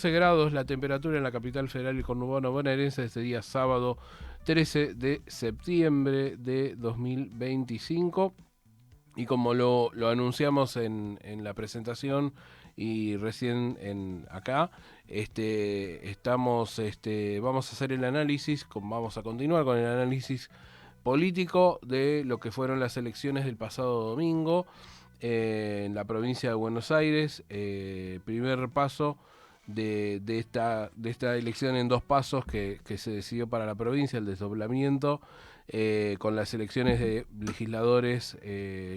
14 grados la temperatura en la capital federal y conurbano bonaerense este día sábado 13 de septiembre de 2025. Y como lo anunciamos en la presentación y recién acá, vamos a hacer el análisis, vamos a continuar con el análisis político de lo que fueron las elecciones del pasado domingo en la provincia de Buenos Aires. Primer paso de esta elección en dos pasos que se decidió para la provincia, el desdoblamiento, con las elecciones de legisladores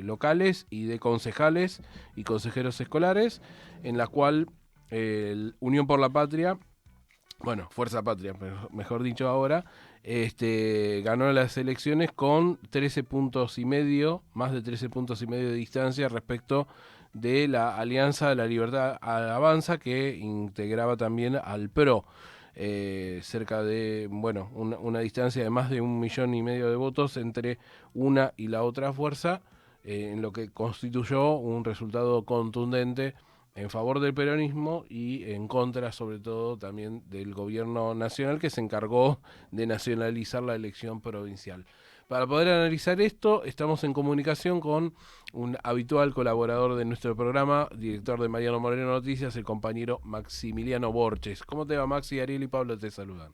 locales y de concejales y consejeros escolares, en la cual Unión por la Patria, bueno, Fuerza Patria, mejor dicho ahora, ganó las elecciones con 13 puntos y medio, más de 13 puntos y medio de distancia respecto de la Alianza de la Libertad Avanza, que integraba también al PRO. Cerca de, bueno, una distancia de más de 1,5 millones de votos entre una y la otra fuerza, en lo que constituyó un resultado contundente en favor del peronismo y en contra, sobre todo, también del gobierno nacional, que se encargó de nacionalizar la elección provincial. Para poder analizar esto, estamos en comunicación con un habitual colaborador de nuestro programa, director de Mariano Moreno Noticias, el compañero Maximiliano Borges. ¿Cómo te va, Maxi? Ariel y Pablo te saludan.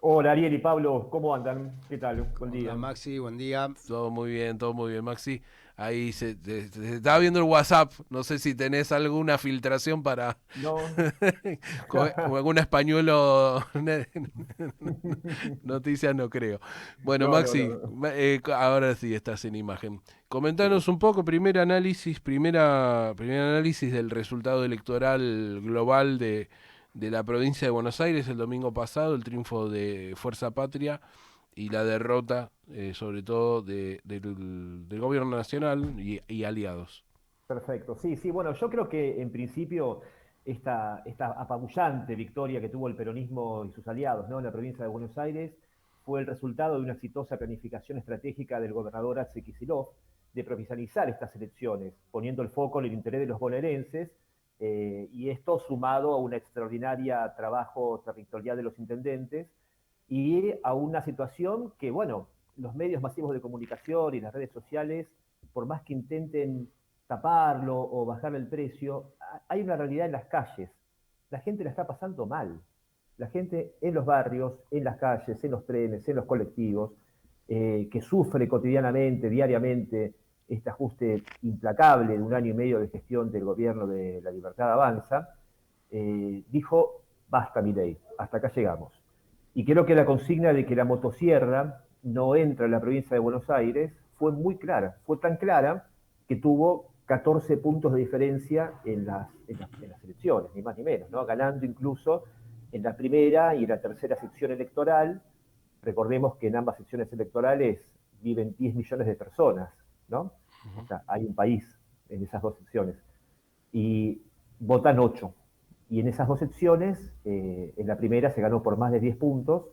Hola Ariel y Pablo, ¿cómo andan? ¿Qué tal? Buen ¿Cómo andás, día. Maxi? Buen día. Todo muy bien, Maxi. Ahí se estaba viendo el WhatsApp. No sé si tenés alguna filtración para No. con algún españuelo. Noticias no creo. Bueno, No, no, Maxi, no. ahora sí estás en imagen. Comentanos un poco, primer análisis del resultado electoral global de la provincia de Buenos Aires el domingo pasado, el triunfo de Fuerza Patria y la derrota, sobre todo, del gobierno nacional y aliados. Perfecto. Sí, sí, bueno, yo creo que en principio esta apabullante victoria que tuvo el peronismo y sus aliados, ¿no?, en la provincia de Buenos Aires fue el resultado de una exitosa planificación estratégica del gobernador Axel Kicillof de provincializar estas elecciones, poniendo el foco en el interés de los bonaerenses, y esto sumado a una extraordinaria trabajo territorial de los intendentes y a una situación que, bueno, los medios masivos de comunicación y las redes sociales, por más que intenten taparlo o bajar el precio, hay una realidad en las calles. La gente la está pasando mal. La gente en los barrios, en las calles, en los trenes, en los colectivos, que sufre cotidianamente, diariamente, este ajuste implacable de 1 año y medio de gestión del gobierno de la Libertad Avanza, dijo, basta Milei, hasta acá llegamos. Y creo que la consigna de que la motosierra no entra en la provincia de Buenos Aires fue muy clara, fue tan clara que tuvo 14 puntos de diferencia en las elecciones, ni más ni menos, ¿no?, ganando incluso en la primera y en la tercera sección electoral. Recordemos que en ambas secciones electorales viven 10 millones de personas, ¿no? O sea, hay un país en esas dos secciones. Y votan 8. Y en esas dos secciones, en la primera se ganó por más de 10 puntos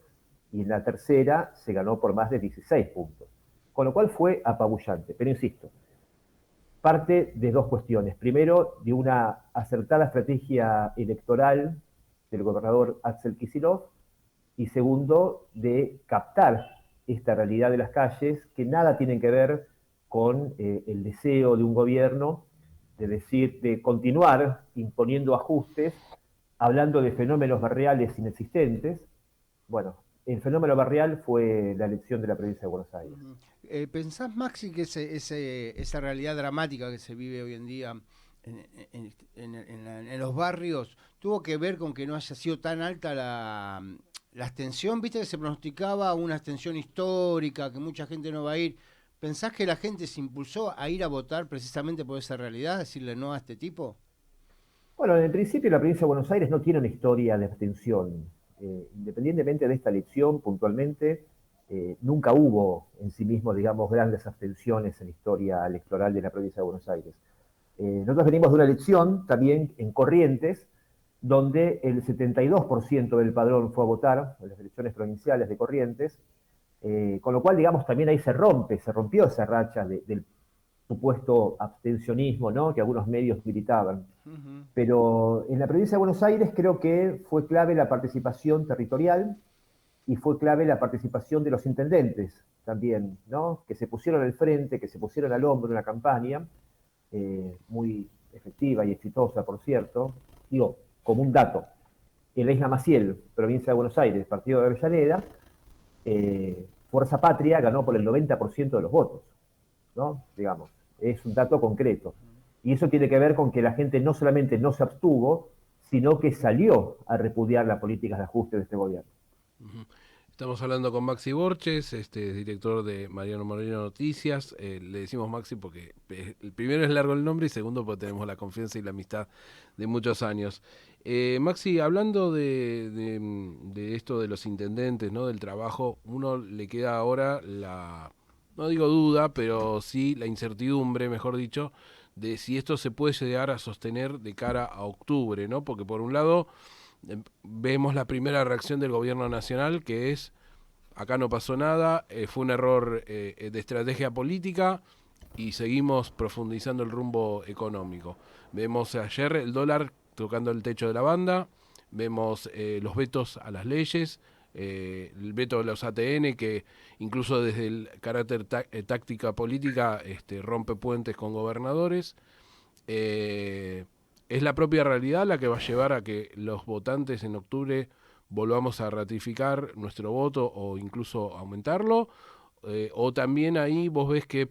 y en la tercera se ganó por más de 16 puntos. Con lo cual fue apabullante. Pero insisto, parte de dos cuestiones. Primero, de una acertada estrategia electoral del gobernador Axel Kicillof, y segundo, de captar esta realidad de las calles que nada tienen que ver con el deseo de un gobierno de decir, de continuar imponiendo ajustes, hablando de fenómenos barriales inexistentes. Bueno, el fenómeno barrial fue la elección de la provincia de Buenos Aires. ¿Pensás, Maxi, que esa realidad dramática que se vive hoy en día en los barrios tuvo que ver con que no haya sido tan alta la abstención? Viste que se pronosticaba una abstención histórica, que mucha gente no va a ir. ¿Pensás que la gente se impulsó a ir a votar precisamente por esa realidad, decirle no a este tipo? Bueno, en el principio la provincia de Buenos Aires no tiene una historia de abstención. Independientemente de esta elección, puntualmente, nunca hubo en sí mismo, digamos, grandes abstenciones en la historia electoral de la provincia de Buenos Aires. Nosotros venimos de una elección también en Corrientes, donde el 72% del padrón fue a votar en las elecciones provinciales de Corrientes, con lo cual, digamos, también ahí se rompió esa racha del supuesto abstencionismo, ¿no? Que algunos medios militaban. Ujú. Pero en la provincia de Buenos Aires creo que fue clave la participación territorial y fue clave la participación de los intendentes también, ¿no? Que se pusieron al frente, que se pusieron al hombro en una campaña muy efectiva y exitosa, por cierto. Digo, como un dato, en la Isla Maciel, provincia de Buenos Aires, partido de Avellaneda, Fuerza Patria ganó por el 90% de los votos, ¿no? Digamos, es un dato concreto. Y eso tiene que ver con que la gente no solamente no se abstuvo, sino que salió a repudiar las políticas de ajuste de este gobierno. Ujú. Estamos hablando con Maxi Borges, director de Mariano Moreno Noticias. Le decimos Maxi porque el primero es largo el nombre y segundo porque tenemos la confianza y la amistad de muchos años. Maxi, hablando de esto de los intendentes, ¿no? Del trabajo, uno le queda ahora no digo duda, pero sí la incertidumbre, mejor dicho, de si esto se puede llegar a sostener de cara a octubre, ¿no? Porque por un lado vemos la primera reacción del gobierno nacional, que es, acá no pasó nada, fue un error de estrategia política y seguimos profundizando el rumbo económico. Vemos ayer el dólar tocando el techo de la banda, vemos los vetos a las leyes, el veto de los ATN, que incluso desde el carácter táctica política rompe puentes con gobernadores. Eh, es la propia realidad la que va a llevar a que los votantes en octubre volvamos a ratificar nuestro voto o incluso aumentarlo, o también ahí vos ves que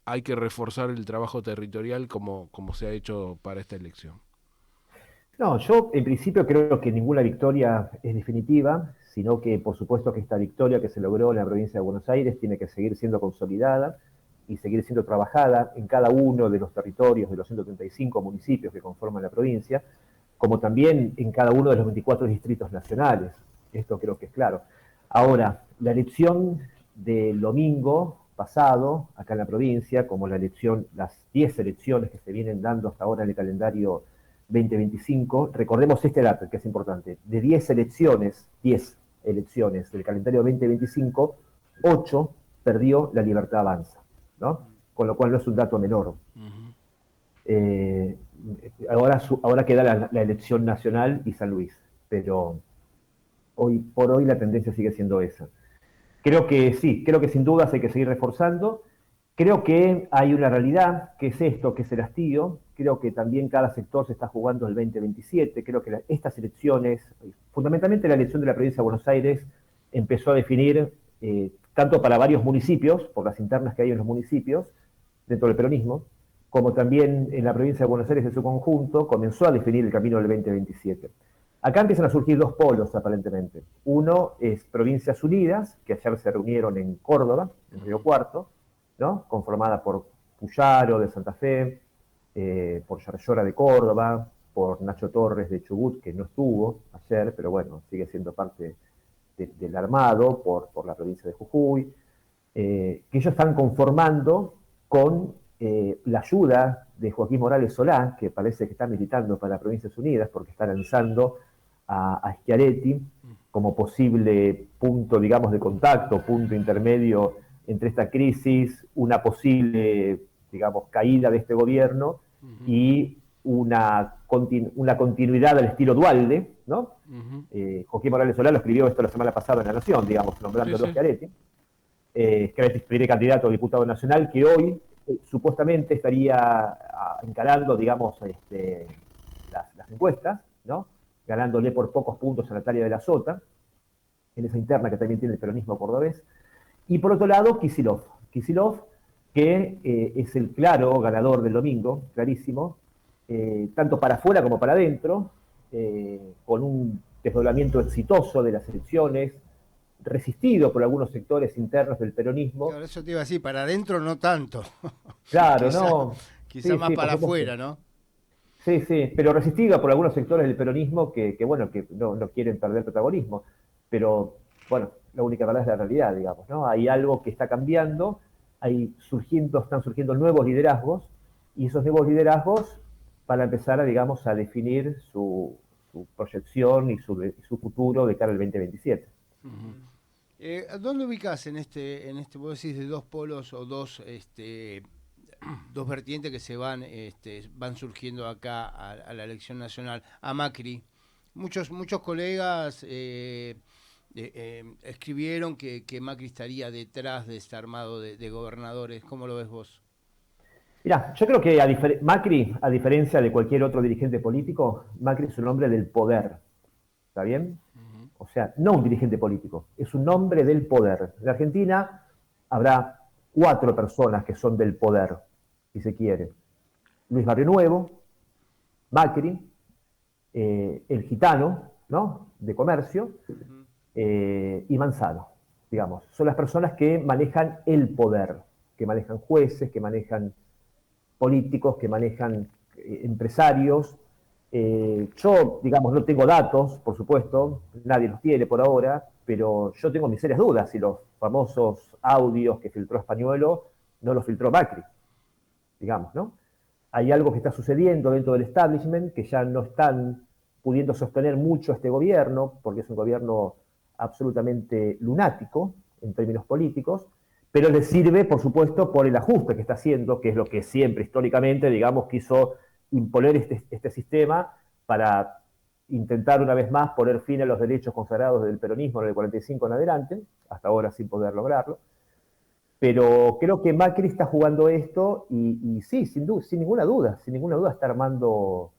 hay que reforzar el trabajo territorial como se ha hecho para esta elección. No, yo en principio creo que ninguna victoria es definitiva, sino que por supuesto que esta victoria que se logró en la provincia de Buenos Aires tiene que seguir siendo consolidada y seguir siendo trabajada en cada uno de los territorios de los 135 municipios que conforman la provincia, como también en cada uno de los 24 distritos nacionales. Esto creo que es claro. Ahora, la elección del domingo pasado, acá en la provincia, como la elección, las 10 elecciones que se vienen dando hasta ahora en el calendario 2025, recordemos este dato que es importante, de 10 elecciones del calendario 2025, 8 perdió la Libertad Avanza, ¿no? Con lo cual no es un dato menor. Ujú. Eh, ahora queda la elección nacional y San Luis, pero hoy por hoy la tendencia sigue siendo esa. Creo que sí, creo que sin dudas hay que seguir reforzando. Creo que hay una realidad, que es esto, que es el hastío. Creo que también cada sector se está jugando el 2027. Creo que estas elecciones, fundamentalmente la elección de la provincia de Buenos Aires, empezó a definir, tanto para varios municipios, por las internas que hay en los municipios, dentro del peronismo, como también en la provincia de Buenos Aires en su conjunto, comenzó a definir el camino del 2027. Acá empiezan a surgir dos polos, aparentemente. Uno es Provincias Unidas, que ayer se reunieron en Córdoba, en Río Cuarto, ¿no? Conformada por Puyaro de Santa Fe, por Yarlora de Córdoba, por Nacho Torres de Chubut, que no estuvo ayer, pero bueno, sigue siendo parte del armado por la provincia de Jujuy, que ellos están conformando con la ayuda de Joaquín Morales Solá, que parece que está militando para Provincias Unidas, porque está lanzando a Schiaretti como posible punto, digamos, de contacto, punto intermedio entre esta crisis, una posible, digamos, caída de este gobierno Ujú. y una continuidad al estilo Dualde, ¿no? Ujú. Joaquín Morales Solá lo escribió esto la semana pasada en La Nación, digamos, Sí, nombrándolo a sí. Schiaretti. Schiaretti es primer candidato a diputado nacional que hoy supuestamente estaría encarando, digamos, las encuestas, ¿no? Ganándole por pocos puntos a Natalia de la Sota, en esa interna que también tiene el peronismo cordobés. Y por otro lado, Kicillof, que es el claro ganador del domingo, clarísimo, tanto para afuera como para adentro, con un desdoblamiento exitoso de las elecciones, resistido por algunos sectores internos del peronismo. Claro, eso te iba a decir, para adentro no tanto. Claro, quizá, no, quizá sí, más sí, por para supuesto. afuera, ¿no? Sí, sí, pero resistido por algunos sectores del peronismo bueno, que no quieren perder protagonismo. Pero, bueno, la única verdad es la realidad, digamos, ¿no? Hay algo que está cambiando, están surgiendo nuevos liderazgos, y esos nuevos liderazgos van a empezar digamos, a definir su proyección y su futuro de cara al 2027. Ujú. ¿Dónde ubicás vos decís de dos polos o dos dos vertientes que se van surgiendo acá a la elección nacional. A Macri, muchos colegas escribieron que Macri estaría detrás de este armado de gobernadores. ¿Cómo lo ves vos? Mirá, yo creo que Macri, a diferencia de cualquier otro dirigente político, Macri es un hombre del poder. ¿Está bien? O sea, no un dirigente político, es un hombre del poder. En Argentina habrá 4 personas que son del poder, si se quiere. Luis Barrio Nuevo, Macri, el gitano, ¿no?, de comercio, y Manzano, digamos. Son las personas que manejan el poder, que manejan jueces, que manejan políticos, que manejan empresarios. Yo, digamos, no tengo datos, por supuesto, nadie los tiene por ahora, pero yo tengo mis serias dudas si los famosos audios que filtró Españuelo no los filtró Macri, digamos, ¿no? Hay algo que está sucediendo dentro del establishment, que ya no están pudiendo sostener mucho este gobierno, porque es un gobierno absolutamente lunático en términos políticos, pero les sirve, por supuesto, por el ajuste que está haciendo, que es lo que siempre históricamente, digamos, quiso imponer este sistema para intentar una vez más poner fin a los derechos consagrados del peronismo en el 45 en adelante, hasta ahora sin poder lograrlo. Pero creo que Macri está jugando esto y sí, sin ninguna duda está armando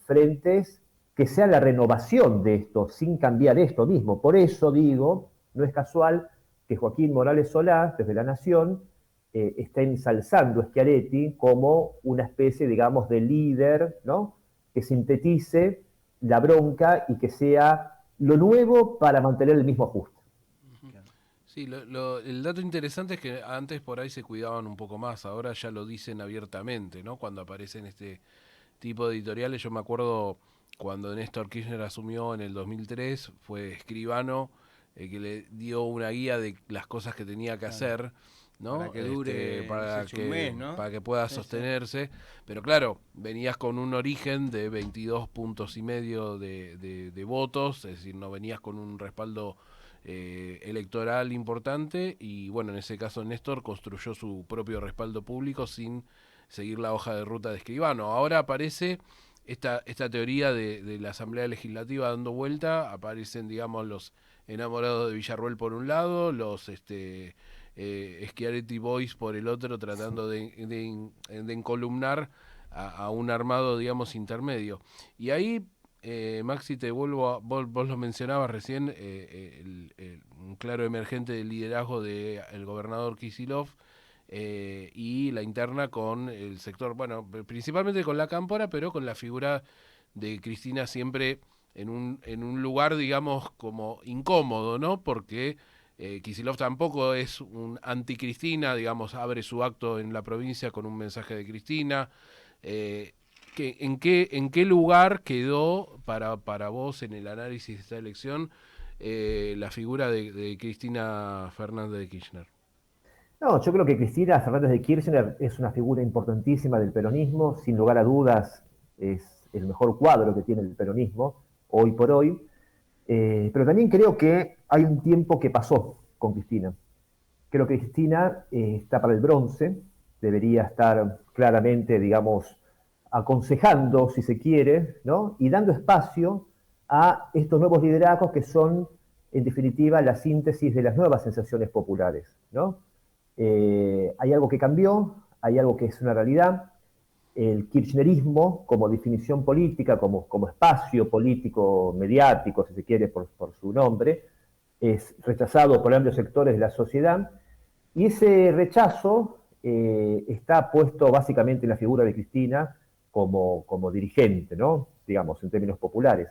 frentes que sean la renovación de esto, sin cambiar esto mismo. Por eso digo, no es casual que Joaquín Morales Solá, desde La Nación, está ensalzando a Schiaretti como una especie, digamos, de líder, ¿no?, que sintetice la bronca y que sea lo nuevo para mantener el mismo ajuste. Sí, el dato interesante es que antes por ahí se cuidaban un poco más, ahora ya lo dicen abiertamente, ¿no? Cuando aparecen este tipo de editoriales, yo me acuerdo cuando Néstor Kirchner asumió en el 2003, fue Escribano que le dio una guía de las cosas que tenía que hacer, ¿no? Para que dure, un mes, ¿no? Para que pueda sostenerse. Pero claro, venías con un origen de 22 puntos y medio de votos, es decir, no venías con un respaldo electoral importante, y bueno, en ese caso Néstor construyó su propio respaldo público sin seguir la hoja de ruta de Escribano. Ahora aparece esta teoría de la Asamblea Legislativa dando vuelta, aparecen, digamos, los enamorados de Villarroel por un lado, los Schiaretti Boys por el otro, tratando de encolumnar a un armado, digamos, intermedio. Y ahí, Maxi, te vuelvo vos lo mencionabas recién, un claro emergente del liderazgo del gobernador Kicillof, y la interna con el sector, bueno, principalmente con la cámpora, pero con la figura de Cristina siempre en un lugar, digamos, como incómodo, ¿no? Porque Kicillof tampoco es un anti-Cristina, digamos, abre su acto en la provincia con un mensaje de Cristina. ¿En qué lugar quedó para vos en el análisis de esta elección la figura de Cristina Fernández de Kirchner? No, yo creo que Cristina Fernández de Kirchner es una figura importantísima del peronismo, sin lugar a dudas es el mejor cuadro que tiene el peronismo hoy por hoy, pero también creo que hay un tiempo que pasó con Cristina. Creo que Cristina está para el bronce, debería estar claramente, digamos, aconsejando, si se quiere, ¿no?, y dando espacio a estos nuevos liderazgos que son, en definitiva, la síntesis de las nuevas sensaciones populares, ¿no? Hay algo que cambió, hay algo que es una realidad. El kirchnerismo, como definición política, como espacio político mediático, si se quiere, por su nombre, es rechazado por amplios sectores de la sociedad, y ese rechazo está puesto básicamente en la figura de Cristina como dirigente, ¿no?, digamos, en términos populares.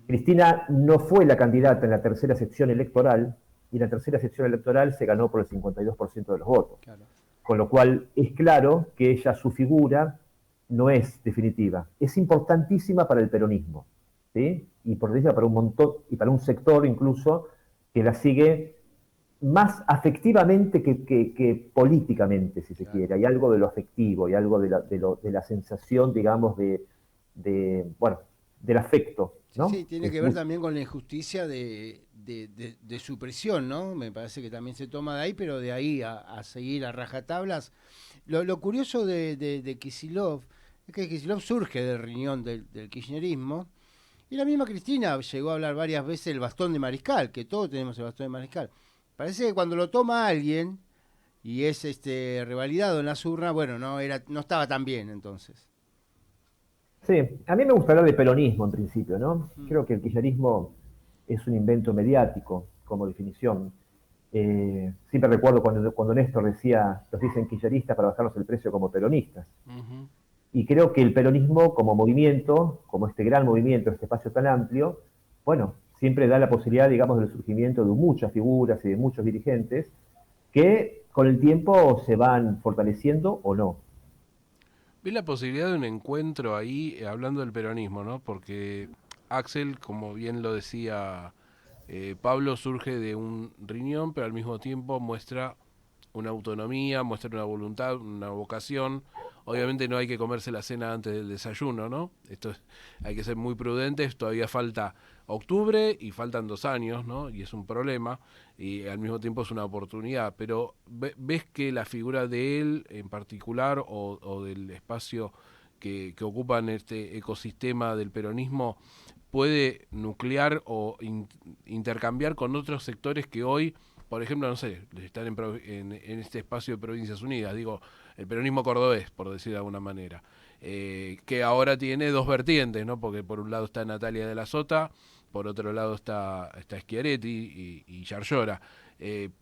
Cristina no fue la candidata en la tercera sección electoral, y la tercera sección electoral se ganó por el 52% de los votos. Claro. Con lo cual es claro que ella, su figura, no es definitiva. Es importantísima para el peronismo, ¿sí? Y para un montón, y para un sector incluso que la sigue más afectivamente que políticamente, si se quiere. Hay algo de lo afectivo, hay algo de la sensación, digamos, bueno, del afecto, Sí, ¿no? sí, tiene que ver también con la injusticia de su presión, ¿no? Me parece que también se toma de ahí, pero de ahí a seguir a rajatablas. Lo curioso de Kicillof es que Kicillof surge del riñón del kirchnerismo, y la misma Cristina llegó a hablar varias veces del bastón de mariscal, que todos tenemos el bastón de mariscal. Parece que cuando lo toma alguien y es revalidado en las urnas, bueno, no estaba tan bien entonces. Sí, a mí me gusta hablar de peronismo en principio, ¿no? Mm. Creo que el kirchnerismo es un invento mediático como definición. Siempre recuerdo cuando Néstor decía, los dicen kirchneristas para bajarnos el precio como peronistas. Ujú. Y creo que el peronismo como movimiento, como este gran movimiento, este espacio tan amplio, bueno, siempre da la posibilidad, digamos, del surgimiento de muchas figuras y de muchos dirigentes que con el tiempo se van fortaleciendo o no. Vi la posibilidad de un encuentro ahí, hablando del peronismo, ¿no? Porque Axel, como bien lo decía Pablo, surge de un riñón, pero al mismo tiempo muestra una autonomía, muestra una voluntad, una vocación. Obviamente no hay que comerse la cena antes del desayuno, ¿no? Hay que ser muy prudentes, todavía falta octubre y faltan 2 años, ¿no? Y es un problema y al mismo tiempo es una oportunidad. Pero ves que la figura de él en particular o del espacio que ocupa en este ecosistema del peronismo puede nuclear o intercambiar con otros sectores que hoy, por ejemplo, no sé, están en este espacio de Provincias Unidas, digo, el peronismo cordobés, por decir de alguna manera, que ahora tiene dos vertientes, ¿no? Porque por un lado está Natalia de la Sota, por otro lado está Schiaretti y Yarlora.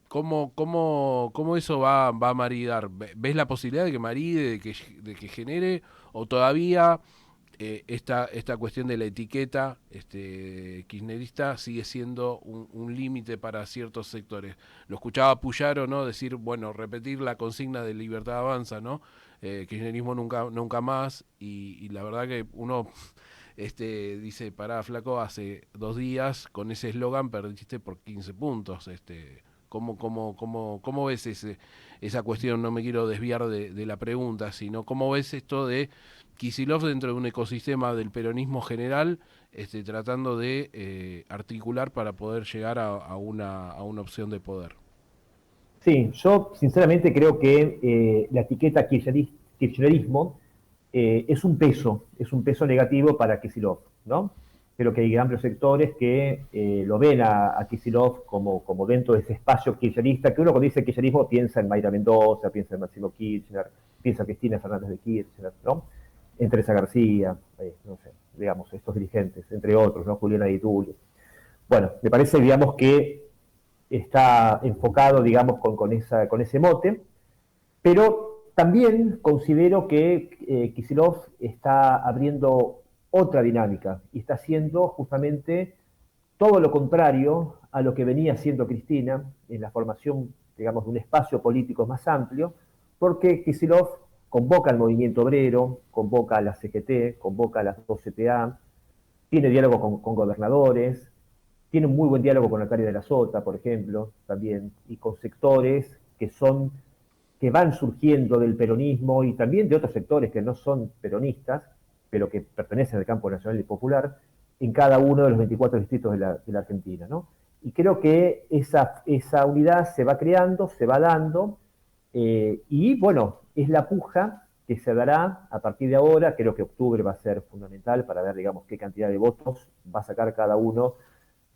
¿Cómo eso va a maridar? ¿Ves la posibilidad de que maride, de que genere, o todavía esta cuestión de la etiqueta kirchnerista sigue siendo un límite para ciertos sectores? Lo escuchaba Puyaro, ¿no? Decir, bueno, repetir la consigna de Libertad Avanza, ¿no? Kirchnerismo nunca más, y la verdad que uno dice, pará, flaco, hace 2 días con ese eslogan perdiste por 15 puntos. ¿Cómo ves esa cuestión? No me quiero desviar de la pregunta, sino cómo ves esto de Kicillof dentro de un ecosistema del peronismo general, tratando de articular para poder llegar a una opción de poder. Sí, yo sinceramente creo que la etiqueta kirchnerismo es un peso negativo para Kicillof, ¿no? Creo que hay amplios sectores que lo ven a Kicillof como dentro de ese espacio kirchnerista, que uno cuando dice kirchnerismo piensa en Mayra Mendoza, piensa en Máximo Kirchner, piensa en Cristina Fernández de Kirchner, ¿no? En Teresa García, no sé, digamos, estos dirigentes, entre otros, ¿no? Juliana Di Tulio. Bueno, me parece, digamos, que está enfocado, digamos, con ese mote, pero también considero que Kicillof está abriendo otra dinámica y está haciendo justamente todo lo contrario a lo que venía haciendo Cristina en la formación, digamos, de un espacio político más amplio, porque Kicillof convoca al movimiento obrero, convoca a la CGT, convoca a las 2 CTA, tiene diálogo con gobernadores, tiene un muy buen diálogo con Natalia de la Sota, por ejemplo, también, y con sectores que van surgiendo del peronismo y también de otros sectores que no son peronistas, pero que pertenecen al campo nacional y popular, en cada uno de los 24 distritos de la Argentina, ¿no? Y creo que esa unidad se va creando, se va dando, y bueno, es la puja que se dará a partir de ahora. Creo que octubre va a ser fundamental para ver, digamos, qué cantidad de votos va a sacar cada uno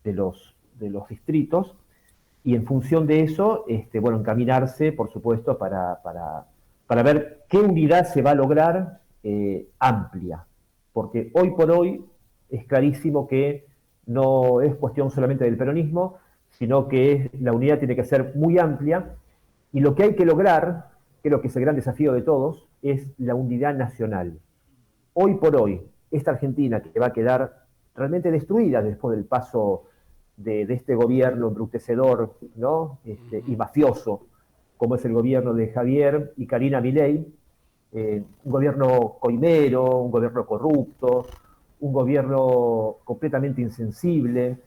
de los distritos, y en función de eso, bueno, encaminarse, por supuesto, para ver qué unidad se va a lograr amplia, porque hoy por hoy es clarísimo que no es cuestión solamente del peronismo, sino que la unidad tiene que ser muy amplia, y lo que hay que lograr, creo que es el gran desafío de todos, es la unidad nacional. Hoy por hoy, esta Argentina que va a quedar realmente destruida después del paso de este gobierno embrutecedor, ¿no? Y Ujú. mafioso, como es el gobierno de Javier y Karina Milei, un gobierno coimero, un gobierno corrupto, un gobierno completamente insensible,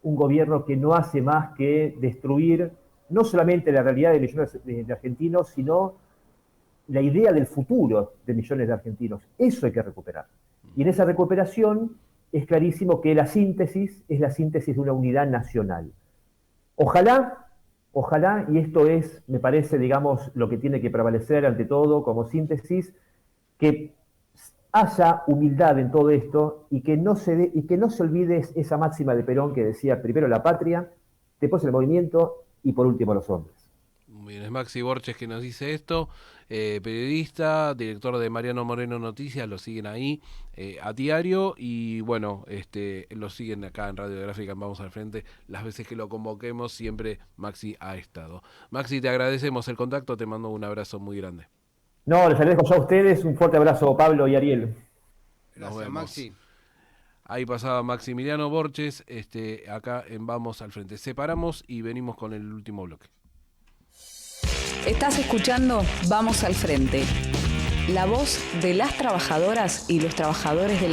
un gobierno que no hace más que destruir no solamente la realidad de millones de argentinos, sino la idea del futuro de millones de argentinos. Eso hay que recuperar. Y en esa recuperación es clarísimo que la síntesis es la síntesis de una unidad nacional. Ojalá, y esto es, me parece, digamos, lo que tiene que prevalecer ante todo como síntesis, que haya humildad en todo esto y que no se olvide esa máxima de Perón que decía primero la patria, después el movimiento y por último los hombres. Muy bien, es Maxi Borges que nos dice esto, periodista, director de Mariano Moreno Noticias, lo siguen ahí a diario y bueno, lo siguen acá en Radiográfica en Vamos al Frente, las veces que lo convoquemos siempre Maxi ha estado. Maxi, te agradecemos el contacto, te mando un abrazo muy grande. No, les agradezco ya a ustedes, un fuerte abrazo Pablo y Ariel. Gracias, Maxi. Ahí pasaba Maximiliano Borges, acá en Vamos al Frente. Separamos y venimos con el último bloque. Estás escuchando Vamos al Frente, la voz de las trabajadoras y los trabajadores de la